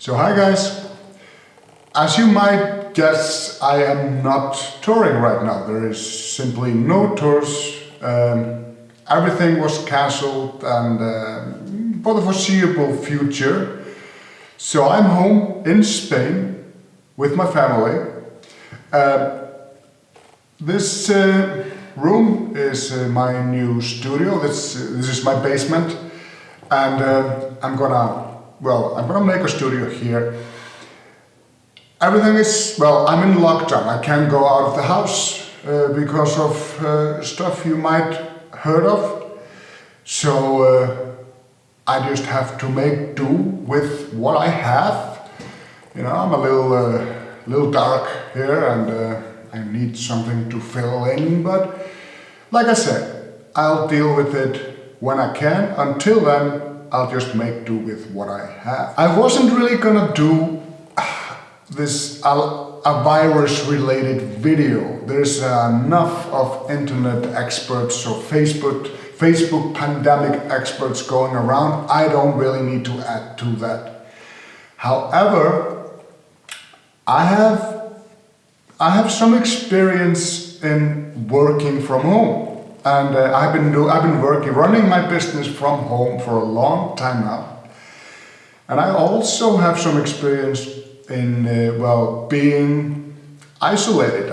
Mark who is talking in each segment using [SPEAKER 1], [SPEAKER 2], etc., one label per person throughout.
[SPEAKER 1] So hi guys, as you might guess, I am not touring right now. There is simply no tours. Everything was cancelled and for the foreseeable future. So I'm home in Spain with my family. This room is my new studio. This is my basement, and I'm gonna make a studio here. Everything is, I'm in lockdown. I can't go out of the house because of stuff you might heard of. So I just have to make do with what I have. You know, I'm a little dark here, and I need something to fill in. But like I said, I'll deal with it when I can. Until then, I'll just make do with what I have. I wasn't really gonna do this a virus-related video. There's enough of internet experts or Facebook pandemic experts going around. I don't really need to add to that. However, I have some experience in working from home, and I've been running my business from home for a long time now, and I also have some experience in being isolated.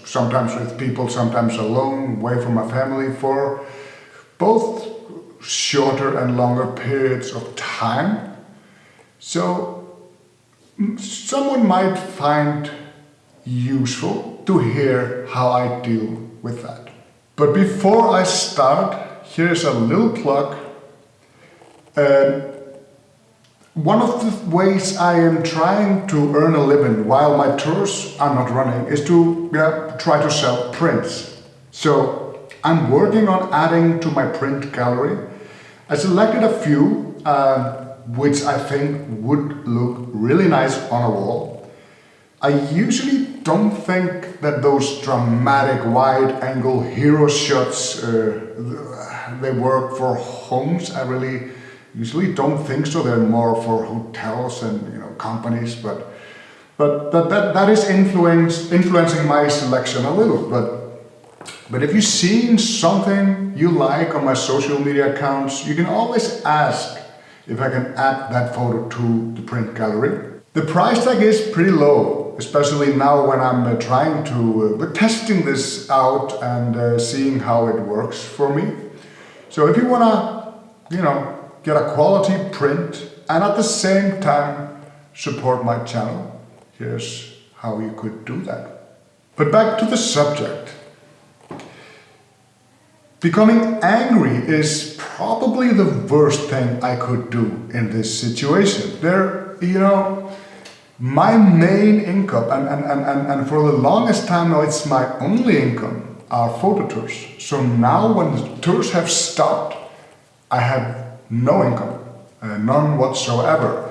[SPEAKER 1] Sometimes with people, sometimes alone, away from my family for both shorter and longer periods of time. So someone might find useful to hear how I deal with that. But before I start, here's a little plug. One of the ways I am trying to earn a living while my tours are not running is to try to sell prints. So I'm working on adding to my print gallery. I selected a few which I think would look really nice on a wall. I usually don't think that those dramatic wide-angle hero shots they work for homes. I really usually don't think so. They're more for hotels and companies, but that is influencing my selection a little. But if you've seen something you like on my social media accounts, you can always ask if I can add that photo to the print gallery. The price tag is pretty low, especially now when I'm we're testing this out and seeing how it works for me. So if you wanna, get a quality print and at the same time support my channel, here's how you could do that. But back to the subject. Becoming angry is probably the worst thing I could do in this situation. My main income, and for the longest time now it's my only income, are photo tours. So now when the tours have stopped, I have no income, none whatsoever.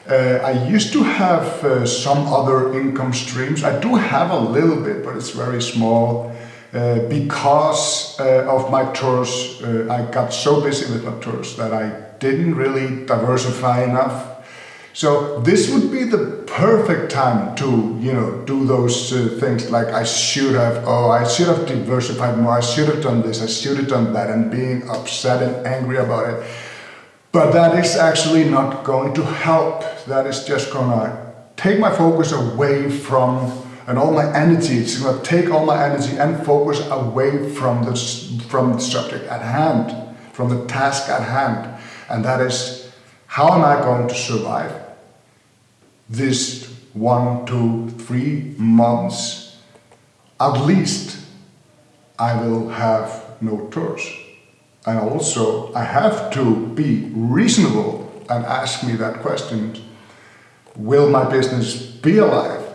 [SPEAKER 1] I used to have some other income streams. I do have a little bit, but it's very small. Because of my tours, I got so busy with my tours that I didn't really diversify enough. So this would be the perfect time to, do those things like I should have diversified more, I should have done this, I should have done that, and being upset and angry about it. But that is actually not going to help. That is just gonna take my focus away from, and all my energy, it's gonna take all my energy and focus away from the subject at hand, from the task at hand. And that is, how am I going to survive this 1, 2, 3 months? At least I will have no tours. And also I have to be reasonable and ask me that question: will my business be alive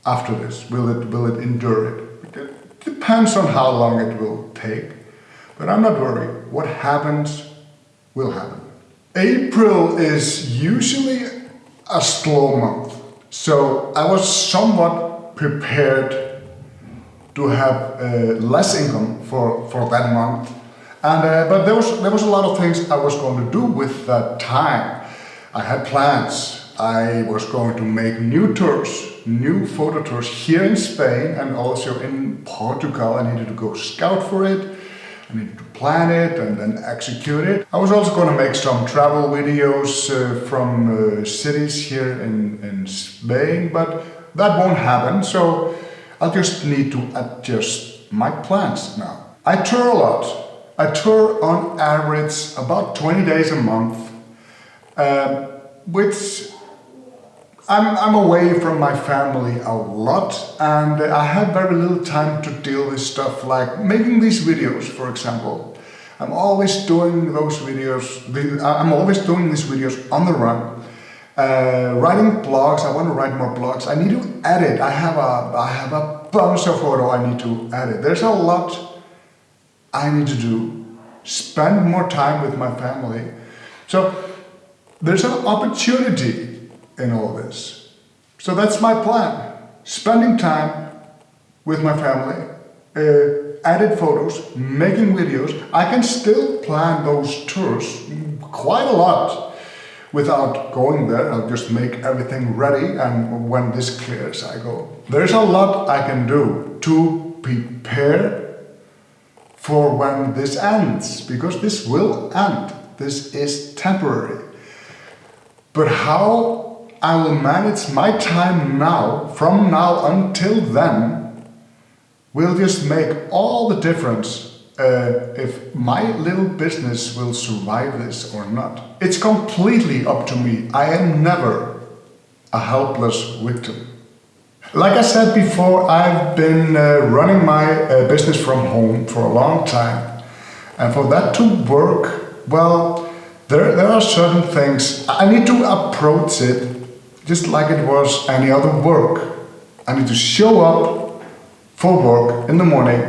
[SPEAKER 1] after this? Will it endure it? It depends on how long it will take. But I'm not worried. What happens will happen. April is usually a slow month, so I was somewhat prepared to have less income for that month, and but there was a lot of things I was going to do with that time. I had plans. I was going to make new tours, new photo tours here in Spain and also in Portugal. I needed to go scout for it. I needed to plan it and then execute it. I was also going to make some travel videos from cities here in Spain, but that won't happen. So I'll just need to adjust my plans now. I tour a lot. I tour on average about 20 days a month, which I'm away from my family a lot, and I have very little time to deal with stuff like making these videos, for example. I'm always doing those videos. I'm always doing these videos on the run. Writing blogs. I want to write more blogs. I need to edit. I have a bunch of photo I need to edit. There's a lot I need to do. Spend more time with my family. So there's an opportunity in all this. So that's my plan. Spending time with my family, edit photos, making videos. I can still plan those tours quite a lot without going there. I'll just make everything ready, and when this clears, I go. There's a lot I can do to prepare for when this ends, because this will end. This is temporary. But how I will manage my time now, from now until then, will just make all the difference if my little business will survive this or not. It's completely up to me. I am never a helpless victim. Like I said before, I've been running my business from home for a long time. And for that to work, well, there are certain things. I need to approach it just like it was any other work. I need to show up for work in the morning.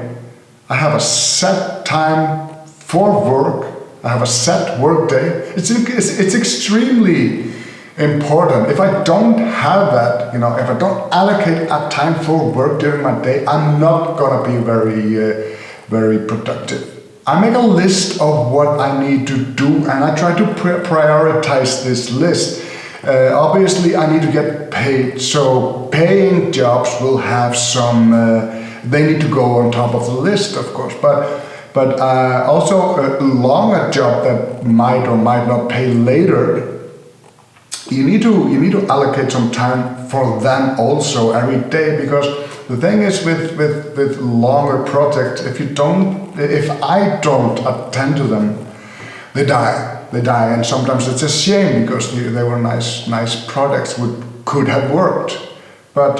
[SPEAKER 1] I have a set time for work. I have a set work day. It's extremely important. If I don't have that, if I don't allocate a time for work during my day, I'm not gonna be very productive. I make a list of what I need to do, and I try to prioritize this list. Obviously, I need to get paid, so paying jobs will have some. They need to go on top of the list, of course, but also a longer job that might or might not pay later. You need to allocate some time for them also every day, because the thing is with longer projects, if I don't attend to them, they die, and sometimes it's a shame because they were nice projects could have worked, but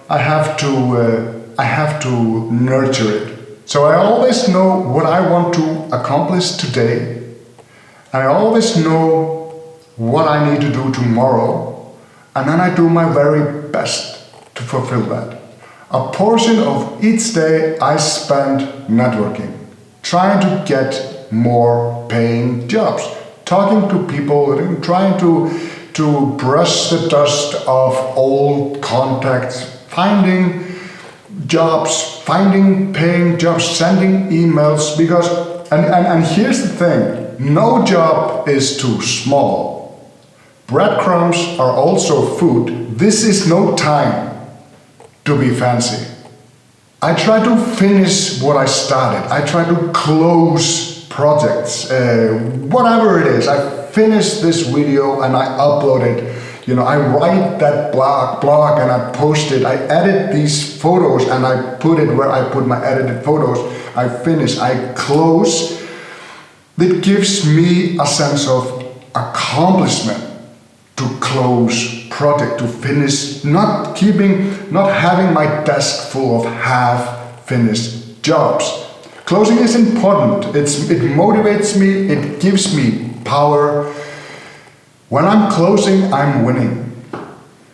[SPEAKER 1] I have to nurture it. So I always know what I want to accomplish today. I always know what I need to do tomorrow, and then I do my very best to fulfill that. A portion of each day I spend networking, trying to get more paying jobs, talking to people, trying to brush the dust of old contacts, finding jobs, finding paying jobs, sending emails, because, and here's the thing, no job is too small. Breadcrumbs are also food. This is no time to be fancy. I try to finish what I started. I try to close projects, whatever it is. I finish this video and I upload it. I write that blog and I post it. I edit these photos and I put it where I put my edited photos. I finish, I close. That gives me a sense of accomplishment to close project, to finish, not having my desk full of half-finished jobs. Closing is important. It motivates me, it gives me power. When I'm closing, I'm winning.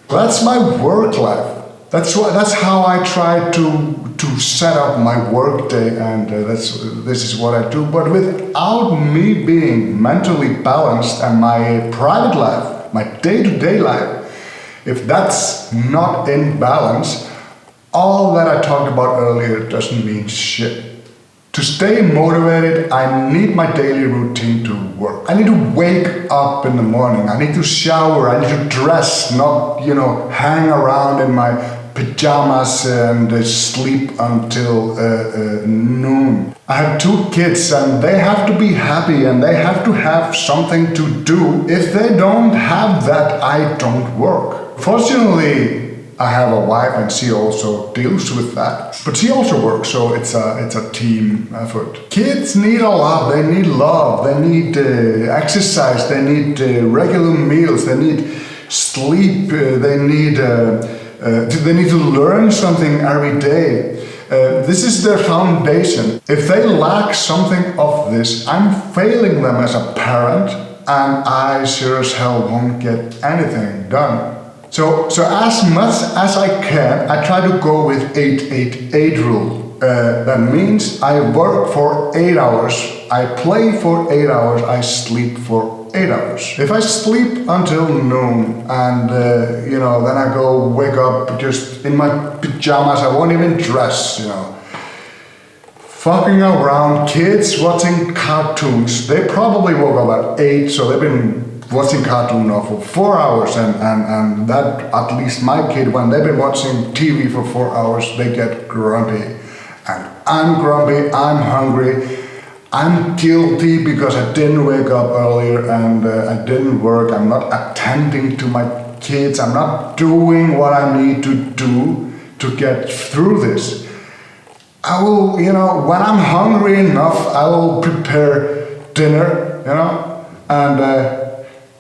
[SPEAKER 1] That's my work life. That's how I try to set up my work day, and this is what I do. But without me being mentally balanced and my private life, my day-to-day life, if that's not in balance, all that I talked about earlier doesn't mean shit. To stay motivated, I need my daily routine to work. I need to wake up in the morning. I need to shower. I need to dress, not, hang around in my pajamas and sleep until noon. I have 2 kids and they have to be happy and they have to have something to do. If they don't have that, I don't work. Fortunately, I have a wife and she also deals with that. But she also works, so it's a team effort. Kids need a lot. They need love. They need exercise. They need regular meals. They need sleep. They need to learn something every day. This is their foundation. If they lack something of this, I'm failing them as a parent, and I sure as hell won't get anything done. So as much as I can, I try to go with 8-8-8 rule. That means I work for 8 hours, I play for 8 hours, I sleep for 8 hours. If I sleep until noon and then I go wake up just in my pajamas, I won't even dress, fucking around, kids watching cartoons. They probably woke up at 8, so they've been watching cartoon now for 4 hours, and that, at least my kid, when they've been watching TV for 4 hours, they get grumpy. And I'm grumpy, I'm hungry, I'm guilty because I didn't wake up earlier and I didn't work, I'm not attending to my kids, I'm not doing what I need to do to get through this. I will, when I'm hungry enough, I will prepare dinner, and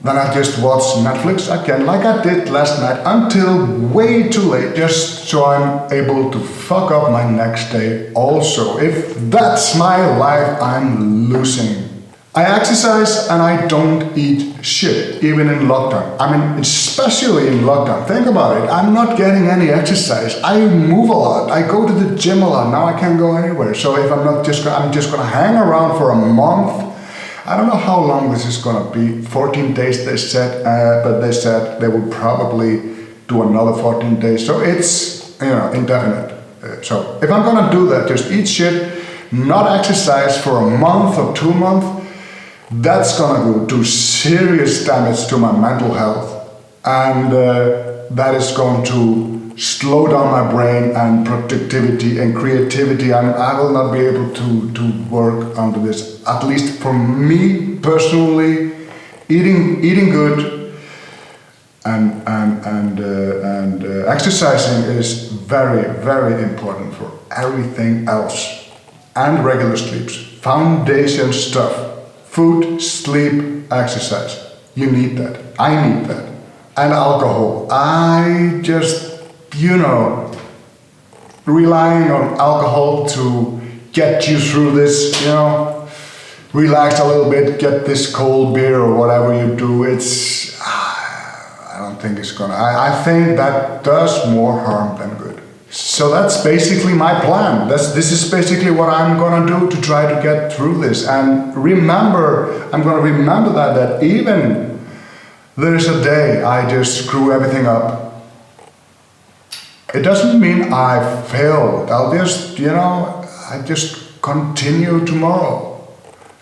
[SPEAKER 1] then I just watch Netflix again, like I did last night, until way too late, just so I'm able to fuck up my next day also. If that's my life, I'm losing. I exercise and I don't eat shit, even in lockdown. I mean, especially in lockdown. Think about it. I'm not getting any exercise. I move a lot. I go to the gym a lot. Now I can't go anywhere. So if I'm just gonna hang around for a month. I don't know how long this is gonna be. 14 days they said, but they said they would probably do another 14 days. So it's, indefinite. So if I'm gonna do that, just eat shit, not exercise for a month or 2 months, that's gonna do serious damage to my mental health. And that is going to slow down my brain and productivity and creativity, and I will not be able to work under this. At least for me personally, eating good and exercising is very, very important for everything else. And regular sleeps, foundation stuff, food, sleep, exercise. You need that. I need that. And alcohol. I just relying on alcohol to get you through this, relax a little bit, get this cold beer or whatever you do. I don't think it's gonna, I think that does more harm than good. So that's basically my plan. This is basically what I'm gonna do to try to get through this. And I'm gonna remember that even there's a day I just screw everything up, it doesn't mean I failed. I'll just, I just continue tomorrow.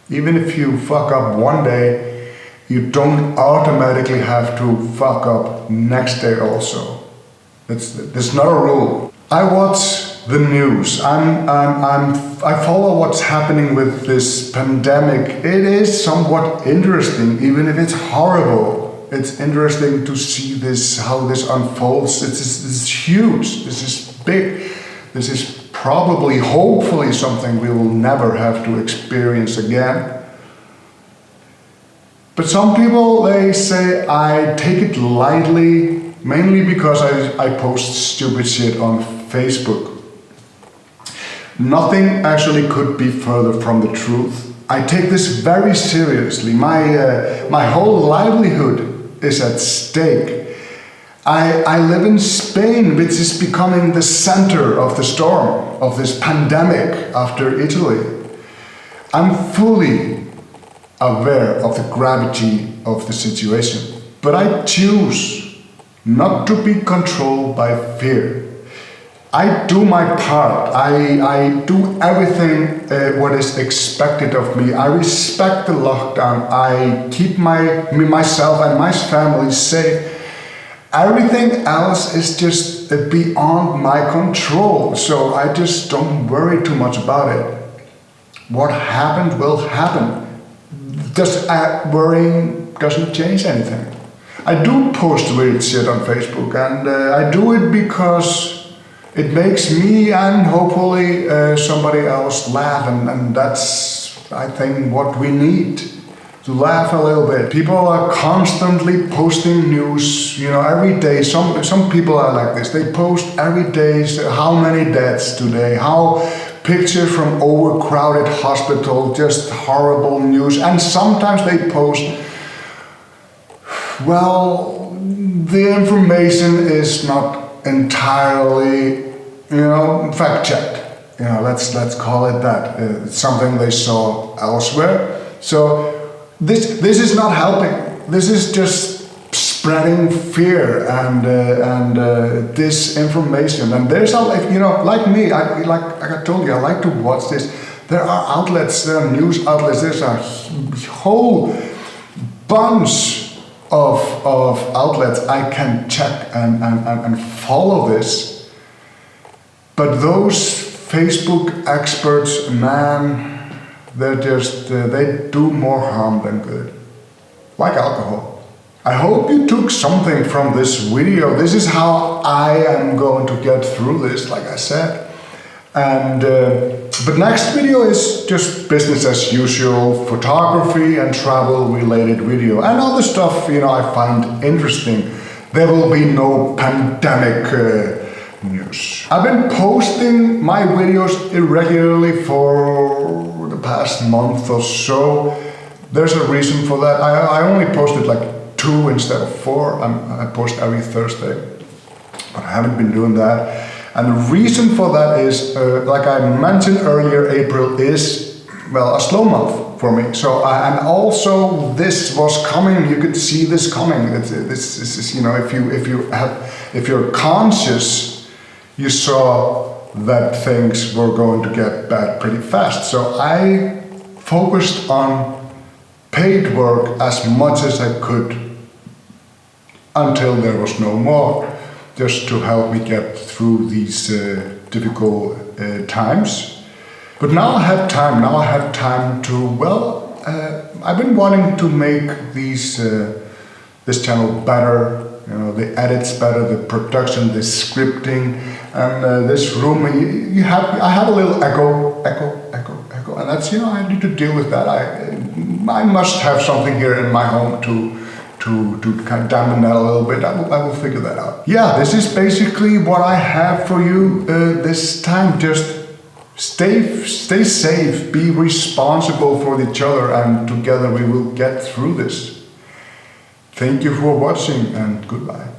[SPEAKER 1] Even if you fuck up one day, you don't automatically have to fuck up next day also. It's not a rule. I watch the news. I follow what's happening with this pandemic. It is somewhat interesting, even if it's horrible. It's interesting to see this, how this unfolds. This is huge. This is big. This is probably, hopefully, something we will never have to experience again. But some people, they say I take it lightly, mainly because I post stupid shit on Facebook. Nothing actually could be further from the truth. I take this very seriously. My whole livelihood is at stake. I live in Spain, which is becoming the center of the storm, of this pandemic after Italy. I'm fully aware of the gravity of the situation, but I choose not to be controlled by fear. I do my part. I do everything what is expected of me. I respect the lockdown. I keep myself and my family safe. Everything else is just beyond my control. So I just don't worry too much about it. What happened will happen. Just worrying doesn't change anything. I do post weird shit on Facebook, and I do it because it makes me and hopefully somebody else laugh, and that's, I think, what we need, to laugh a little bit. People are constantly posting news, every day. Some people are like this. They post every day, how many deaths today, how pictures from overcrowded hospital, just horrible news. And sometimes they post, well, the information is not entirely, fact-checked. Let's call it that. It's something they saw elsewhere. So this is not helping. This is just spreading fear and disinformation. And there's like me, like I told you, I like to watch this. There are outlets, there are news outlets. There's a whole bunch of outlets I can check and follow this. But those Facebook experts, man, they're just, they do more harm than good. Like alcohol. I hope you took something from this video. This is how I am going to get through this, like I said. And but next video is just business as usual, photography and travel related video and other stuff I find interesting. There will be no pandemic news. I've been posting my videos irregularly for the past month or so. There's a reason for that. I only posted like 2 instead of 4. I post every Thursday, but I haven't been doing that. And the reason for that is, like I mentioned earlier, April is, well, a slow month for me. So, and also this was coming. You could see this coming. This is, if you're conscious, you saw that things were going to get bad pretty fast. So I focused on paid work as much as I could until there was no more, just to help me get through these difficult times. But now I have time. Now I have time to, well, I've been wanting to make this channel better. The edits better, the production, the scripting, and this room. I have a little echo, and that's I need to deal with that. I must have something here in my home to kind of dampen that a little bit. I will figure that out. Yeah, this is basically what I have for you this time. Just stay safe, be responsible for each other, and together we will get through this. Thank you for watching, and goodbye.